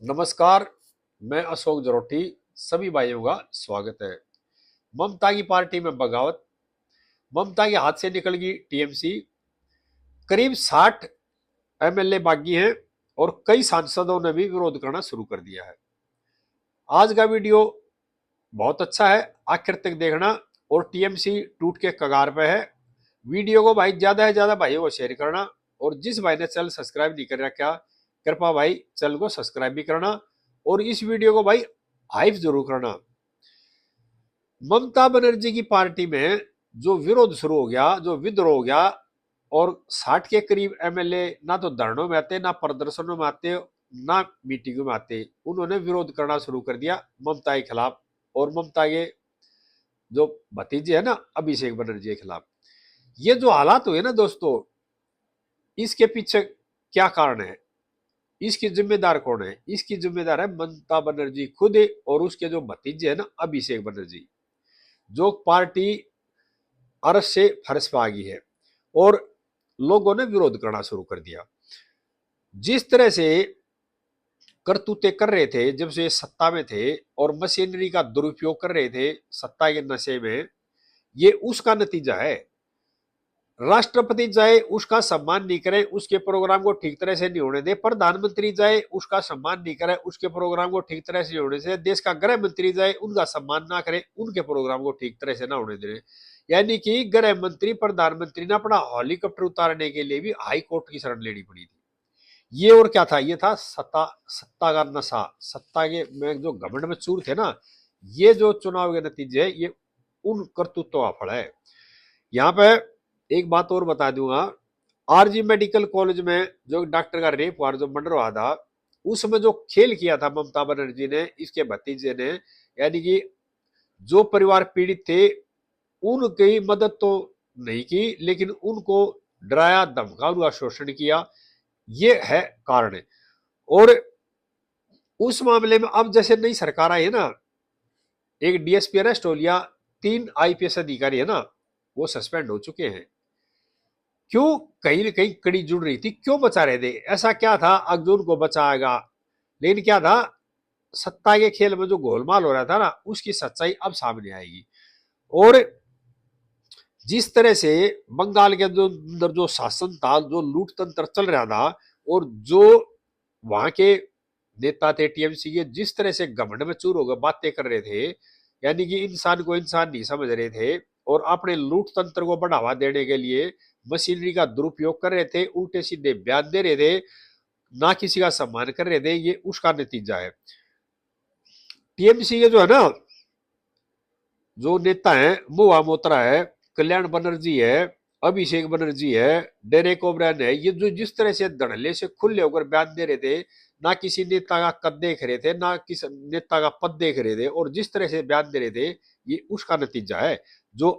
नमस्कार। मैं अशोक जरोटी। सभी भाइयों का स्वागत है। ममता की पार्टी में बगावत। ममता के हाथ से निकल गई टीएमसी। करीब 60 एमएलए बागी हैं और कई सांसदों ने भी विरोध करना शुरू कर दिया है। आज का वीडियो बहुत अच्छा है, आखिर तक देखना। और टीएमसी टूट के कगार पे है। वीडियो को भाई ज्यादा से ज्यादा भाइयों को शेयर करना। और जिस भाई ने चैनल सब्सक्राइब नहीं कर रखा, कृपा भाई चैनल को सब्सक्राइब भी करना और इस वीडियो को भाई हाइप जरूर करना। ममता बनर्जी की पार्टी में जो विरोध शुरू हो गया, जो विद्रोह हो गया, और 60 के करीब एमएलए ना तो धरनों में आते, ना प्रदर्शनों में आते, ना मीटिंगों में आते। उन्होंने विरोध करना शुरू कर दिया ममता के खिलाफ और ममता के जो भतीजे है ना अभिषेक बनर्जी के खिलाफ। ये जो हालात हुए ना दोस्तों, इसके पीछे क्या कारण है, इसकी जिम्मेदार कौन है? इसकी जिम्मेदार है ममता बनर्जी खुद और उसके जो भतीजे है ना अभिषेक बनर्जी, जो पार्टी अरस से फरस पे आ गई है और लोगों ने विरोध करना शुरू कर दिया। जिस तरह से करतूते कर रहे थे जब से सत्ता में थे और मशीनरी का दुरुपयोग कर रहे थे सत्ता के नशे में, ये उसका नतीजा है। राष्ट्रपति जाए उसका सम्मान नहीं करे, उसके प्रोग्राम को ठीक तरह से नहीं होने दे। प्रधानमंत्री जाए उसका सम्मान नहीं करे, उसके प्रोग्राम को ठीक तरह से होने से। देश का गृह मंत्री जाए उनका सम्मान ना करे, उनके प्रोग्राम को ठीक तरह से ना होने दे। यानी कि गृह मंत्री प्रधानमंत्री ने अपना हेलीकॉप्टर उतारने के लिए भी हाई कोर्ट की शरण लेनी पड़ी थी। ये और क्या था? ये था सत्ता, सत्ता का नशा, सत्ता के में जो घमंड में चूर थे ना। ये जो चुनाव के नतीजे है, ये उन करतूतों का फल है। यहाँ पे एक बात और बता दूंगा। आरजी मेडिकल कॉलेज में जो डॉक्टर का रेप हुआ, जो मर्डर हुआ था, उसमें जो खेल किया था ममता बनर्जी ने, इसके भतीजे ने, यानी कि जो परिवार पीड़ित थे उनकी मदद तो नहीं की, लेकिन उनको डराया धमका, उनका शोषण किया। ये है कारण। और उस मामले में अब जैसे नई सरकार आई है ना, एक डीएसपी अरेस्ट हो लिया, 3 आईपीएस अधिकारी है ना वो सस्पेंड हो चुके हैं। क्यों? कहीं ना कहीं कड़ी जुड़ रही थी, क्यों बचा रहे थे? ऐसा क्या था अर्जुन को बचाएगा? लेकिन क्या था, सत्ता के खेल में जो गोलमाल हो रहा था ना, उसकी सच्चाई अब सामने आएगी। और जिस तरह से बंगाल के जो अंदर जो शासन था, जो लूट तंत्र चल रहा था, और जो वहां के नेता थे टीएमसी के, जिस तरह से घमंड में चूर होकर बातें कर रहे थे, यानी कि इंसान को इंसान नहीं समझ रहे थे और अपने लूट तंत्र को बढ़ावा देने के लिए मशीनरी का दुरुपयोग कर रहे थे, उल्टे सीधे बयान दे रहे थे, ना किसी का सम्मान कर रहे थे। ये उसका नतीजा है। टीएमसी के जो है ना, जो नेता है मुआ मोत्रा है, कल्याण बनर्जी है, अभिषेक बनर्जी है, डेरेक ओब्रायन है, ये जो जिस तरह से धड़ल्ले से खुले होकर बयान दे रहे थे, ना किसी नेता का कद देख रहे थे, ना किसी नेता का पद देख रहे थे, और जिस तरह से बयान दे रहे थे, ये उसका नतीजा है जो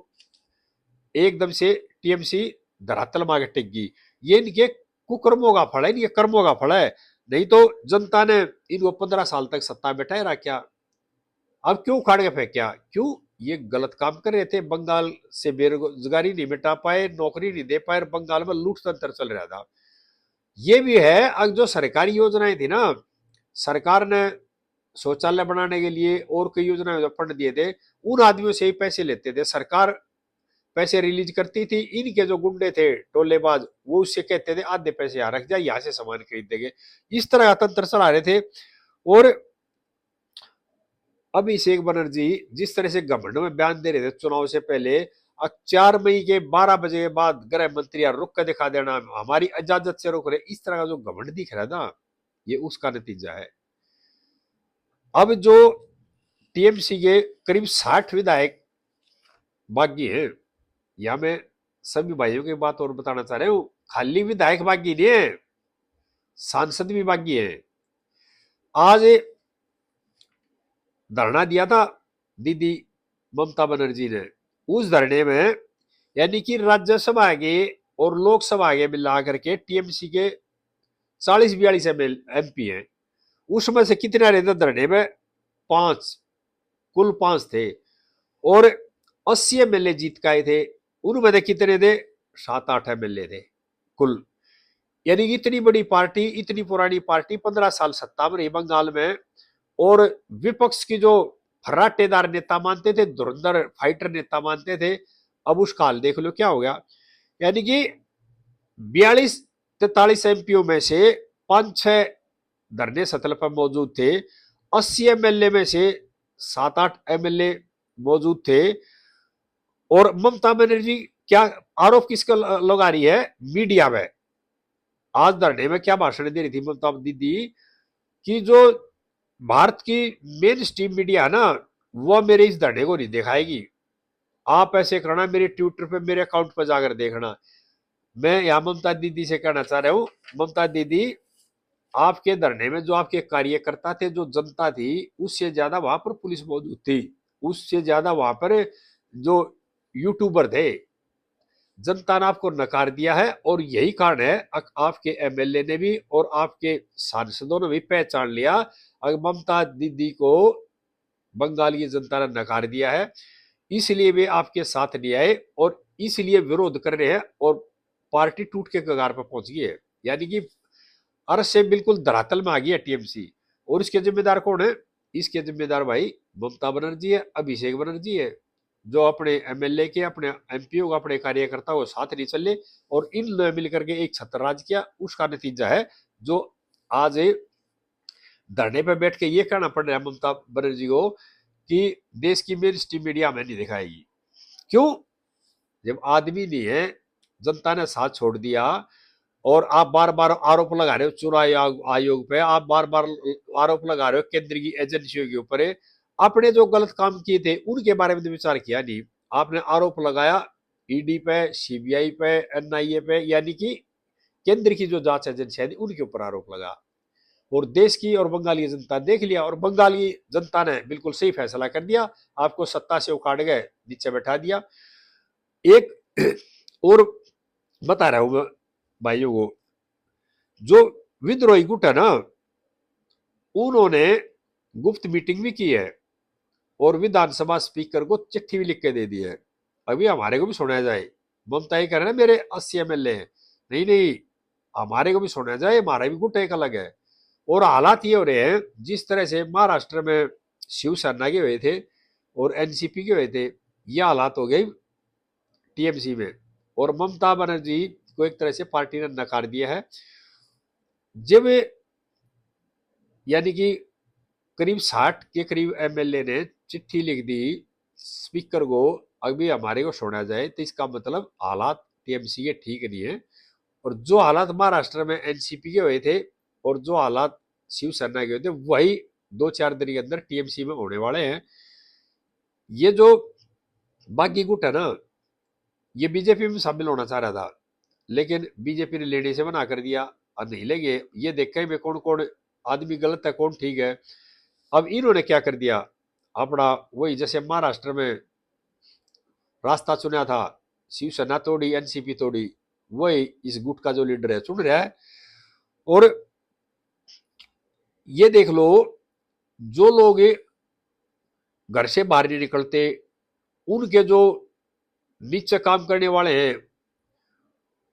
एकदम से टीएमसी धरातल मांगे टेक गई। ये इनके कुकर्मों का फल है, इनके कर्मों का फल है। नहीं तो जनता ने इनको 15 साल तक सत्ता में बैठाए रखा। अब क्यों उखाड़ के फेंका? क्यों? ये गलत काम कर रहे थे। बंगाल से बेरोजगारी नहीं मिटा पाए, नौकरी नहीं दे पाए, बंगाल में लूट तंत्र चल रहा था। ये भी है। अब जो सरकारी योजनाएं थी ना, सरकार ने शौचालय बनाने के लिए और कई योजनाएं जो फंड दिए थे, उन आदमियों से ही पैसे लेते थे। सरकार पैसे रिलीज करती थी, इनके जो गुंडे थे टोलेबाज, वो उससे कहते थे आधे पैसे यहाँ रख जा, यहाँ से सामान खरीद देंगे। इस तरह का तंत्र चला रहे थे। और अभिषेक बनर्जी जिस तरह से घमंड में बयान दे रहे थे चुनाव से पहले, 4 मई के 12 बजे के बाद गृह मंत्री रुक कर दिखा देना, हमारी इजाजत से रोक रहे, इस तरह का जो घमंड दिख रहा है ना, ये उसका नतीजा है। अब जो टीएमसी के करीब 60 विधायक बागी हैं, या मैं सभी भाइयों की बात और बताना चाह रहे हूँ, खाली विधायक बागी नहीं है, सांसद भी बागी है। आज धरना दिया था दीदी ममता बनर्जी ने। उस धरने में यानी कि राज्यसभा के और लोकसभा के मिला करके टीएमसी के 40-42 एमपी हैं। उसमें से कितने रहते धरने में? 5, कुल 5 थे। और 80 एमएलए जीत के आए थे। उनमें से कितने थे? 7-8 एमएलए थे कुल। यानी कि इतनी बड़ी पार्टी, इतनी पुरानी पार्टी 15 साल सत्ता में रही बंगाल में, और विपक्ष की जो फर्राटेदार नेता मानते थे, धुरंधर फाइटर नेता मानते थे, अब उसका हाल देख लो क्या हो गया। यानी कि 42-43 एमपीओ में से 5-6 धरने सतल पर मौजूद थे, 80 एमएलए में से 7-8 एमएलए मौजूद थे। और ममता बनर्जी क्या आरोप किसका लगा रही है? मीडिया में। आज धरने में क्या भाषण दे रही थी ममता दीदी कि जो भारत की मेन स्ट्रीम मीडिया है ना, वो मेरे इस धरने को नहीं दिखाएगी। आप ऐसे करना, मेरे ट्विटर पे, मेरे अकाउंट पर जाकर देखना। मैं यहाँ ममता दीदी से कहना चाह रहा हूँ, ममता दीदी, आपके धरने में जो आपके कार्यकर्ता थे, जो जनता थी, उससे ज्यादा वहां पर पुलिस मौजूद थी, उससे ज्यादा वहां पर जो यूट्यूबर थे। जनता ने आपको नकार दिया है, और यही कारण है आपके एमएलए ने भी और आपके सांसदों ने भी पहचान लिया। अगर ममता दीदी को बंगाल की जनता ने नकार दिया है, इसलिए वे आपके साथ नहीं आए और इसलिए विरोध कर रहे हैं, और पार्टी टूट के कगार पर पहुंच गई है। यानी कि अर्श से बिल्कुल धरातल में आ गई है टीएमसी। और इसके जिम्मेदार कौन है? इसके जिम्मेदार भाई ममता बनर्जी है, अभिषेक बनर्जी है, जो अपने एमएलए के, अपने एमपीओ को, अपने कार्यकर्ताओं को साथ नहीं चले और इन लोगों ने मिलकर के एक छत्र राज किया। उसका नतीजा है जो आज धरने पर बैठ के ये कहना पड़ रहा है ममता बनर्जी को कि देश की मेन स्ट्रीम मीडिया में नहीं दिखाएगी। क्यों? जब आदमी नहीं है, जनता ने साथ छोड़ दिया, और आप बार बार आरोप लगा रहे हो चुनाव आयोग पे, आप बार बार आरोप लगा रहे हो केंद्र की एजेंसियों के ऊपर। आपने जो गलत काम किए थे उनके बारे में तो विचार किया नहीं। आपने आरोप लगाया ईडी पे, सीबीआई पे, एनआईए पे, यानी कि केंद्र की जो जांच एजेंसियां थी उनके ऊपर आरोप लगा। और देश की और बंगाली जनता देख लिया, और बंगाली जनता ने बिल्कुल सही फैसला कर दिया, आपको सत्ता से उखाड़ गए, नीचे बैठा दिया। एक और बता रहा हूं मैं भाइयों को, जो विद्रोही गुट है ना, उन्होंने गुप्त मीटिंग भी की है और विधानसभा स्पीकर को चिट्ठी भी लिख के दे दी है। अभी हमारे को भी सुना जाए। ममता ये कह रहे ना मेरे 80 एमएलए हैं, नहीं नहीं, हमारे को भी सुना जाए, हमारा भी गुट एक अलग है। और हालात ये हो रहे हैं, जिस तरह से महाराष्ट्र में शिवसेना के हुए थे और एनसीपी के हुए थे, ये हालात हो गए टीएमसी में। और ममता बनर्जी को एक तरह से पार्टी ने नकार दिया है। जब यानी कि करीब 60 के करीब एमएलए ने चिट्ठी लिख दी स्पीकर को, अभी हमारे को सुना जाए, तो इसका मतलब हालात टीएमसी के ठीक नहीं है। और जो हालात महाराष्ट्र में एनसीपी के हुए थे और जो हालात शिवसेना के हुए थे, वही 2-4 दिन के अंदर टीएमसी में होने वाले हैं। ये जो बागी गुट है ना, ये बीजेपी में शामिल होना चाह रहा था, लेकिन बीजेपी ने लेने से मना कर दिया। और नहीं लेंगे, ये देखें में कौन कौन आदमी गलत है, कौन ठीक है। अब इन्होंने क्या कर दिया, अपना वही जैसे महाराष्ट्र में रास्ता चुना था, शिवसेना तोड़ी, एनसीपी तोड़ी, वही इस गुट का जो लीडर है चुन रहा है। और ये देख लो, जो लोग घर से बाहर नहीं निकलते, उनके जो नीचे काम करने वाले हैं,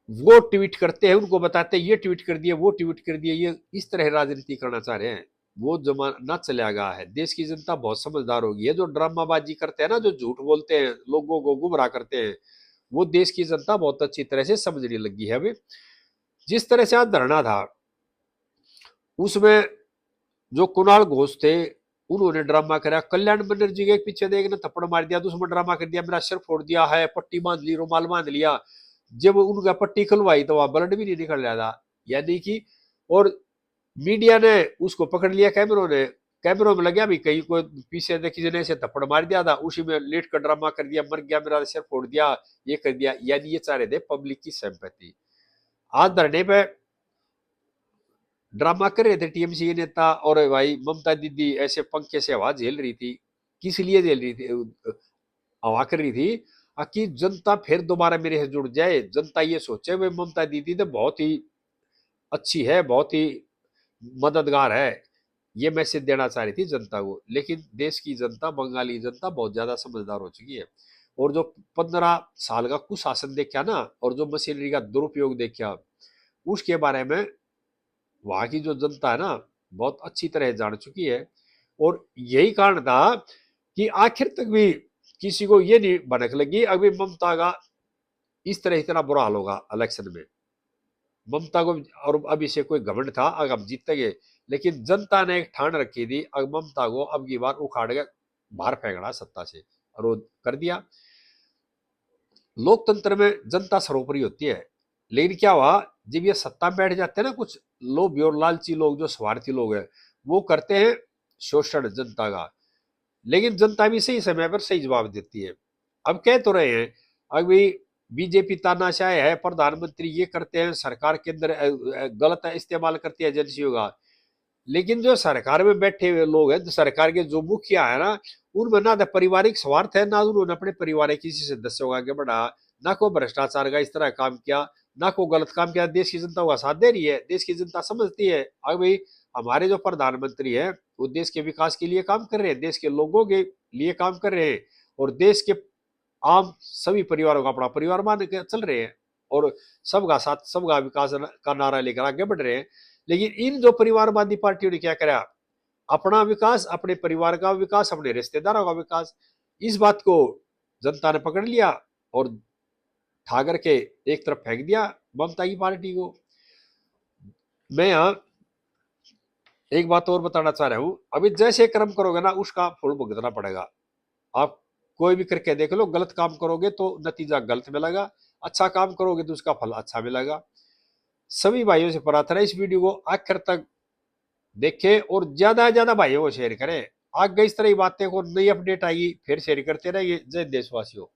वो ट्वीट करते हैं, उनको बताते हैं ये ट्वीट कर दिए, वो ट्वीट कर दिए, ये इस तरह राजनीति करना चाह रहे हैं। वो जमाना चला गया है। देश की जनता बहुत समझदार होगी। ये जो ड्रामाबाजी करते हैं ना, जो झूठ बोलते हैं, लोगों को गुमराह करते हैं, वो देश की जनता बहुत अच्छी तरह से समझने लगी है अभी। जिस तरह से आज धरना था, उसमें जो कुणाल घोष थे, उन्होंने ड्रामा करा। कल्याण बनर्जी के पीछे देखने थप्पड़ मार दिया, तो उसमें ड्रामा कर दिया, मेरा सिर फोड़ दिया है, पट्टी बांध ली, रुमाल बांध लिया। जब उनका पट्टी खुलवाई तो वहां ब्लड भी नहीं निकल रहा था। यानी कि, और मीडिया ने उसको पकड़ लिया, कैमरों ने, कैमरों में लगा भी कहीं को पीछे से किसी ने ऐसे थप्पड़ मार दिया था, उसी में लेट कर ड्रामा कर दिया, मर गया, मेरा सिर फोड़ दिया, ये कर दिया। यानी ये चाह रहे थे पब्लिक की सिंपैथी। आज धरने पे ड्रामा कर रहे थे टीएमसी के नेता, और भाई ममता दीदी ऐसे पंखे से हवा झेल रही थी। किस लिए झेल रही थी, हवा कर रही थी कि जनता फिर दोबारा मेरे से जुड़ जाए, जनता ये सोचे भाई ममता दीदी तो बहुत ही अच्छी है, बहुत ही मददगार है। ये मैसेज देना चाह रही थी जनता को। लेकिन देश की जनता, बंगाली जनता बहुत ज्यादा समझदार हो चुकी है। और जो 15 साल का कुशासन देखा ना, और जो मशीनरी का दुरुपयोग देखा, उसके बारे में वहां की जो जनता है ना बहुत अच्छी तरह जान चुकी है। और यही कारण था कि आखिर तक भी किसी को ये नहीं भनक लगी अभी ममता का इस तरह इतना बुरा हाल होगा इलेक्शन में। ममता को और अभी से कोई घमंड था अगर हम जीतेंगे, लेकिन जनता ने एक ठान रखी थी अगर ममता को अब की बार उखाड़ के बाहर फेंकना सत्ता से, और वो कर दिया। लोकतंत्र में जनता सर्वोपरि होती है, लेकिन क्या हुआ जब ये सत्ता में बैठ जाते हैं ना कुछ लोभी और लालची लोग जो स्वार्थी लोग हैं, वो करते हैं शोषण जनता का। लेकिन जनता भी सही समय पर सही जवाब देती है। अब कह तो रहे हैं अभी बीजेपी तानाशाह है, प्रधानमंत्री ये करते हैं, सरकार के अंदर गलत इस्तेमाल करती है एजेंसियों का। लेकिन जो सरकार में बैठे हुए लोग हैं, सरकार के जो मुखिया है ना, उनमें ना तो पारिवारिक स्वार्थ है, ना उन्होंने अपने परिवार किसी सदस्य को आगे बढ़ा, ना को भ्रष्टाचार का इस तरह काम किया, ना को गलत काम किया। देश की जनता का साथ दे रही है, देश की जनता समझती है अब भाई हमारे जो प्रधानमंत्री है वो देश के विकास के लिए काम कर रहे हैं, देश के लोगों के लिए काम कर रहे हैं, और देश के आम सभी परिवारों का अपना परिवार मान के चल रहे हैं, और सबका साथ सबका विकास का नारा लेकर आगे बढ़ रहे हैं। लेकिन इन जो परिवारवादी पार्टियों ने क्या करा, अपना विकास, अपने परिवार का विकास, अपने रिश्तेदारों का विकास, इस बात को जनता ने पकड़ लिया और ठा करके एक तरफ फेंक दिया ममता की पार्टी को। मैं यहाँ एक बात और बताना चाह रहा हूं, अभी जैसे कर्म करोगे ना उसका फल भुगतना पड़ेगा। आप कोई भी करके देख लो, गलत काम करोगे तो नतीजा गलत मिलेगा, अच्छा काम करोगे तो उसका फल अच्छा मिलेगा। सभी भाइयों से प्रार्थना है इस वीडियो को आखिर तक देखें और ज्यादा से ज्यादा भाइयों को शेयर करें। आगे इस तरह की बातें को नई अपडेट आएगी फिर शेयर करते रहिए। जय देशवासियों।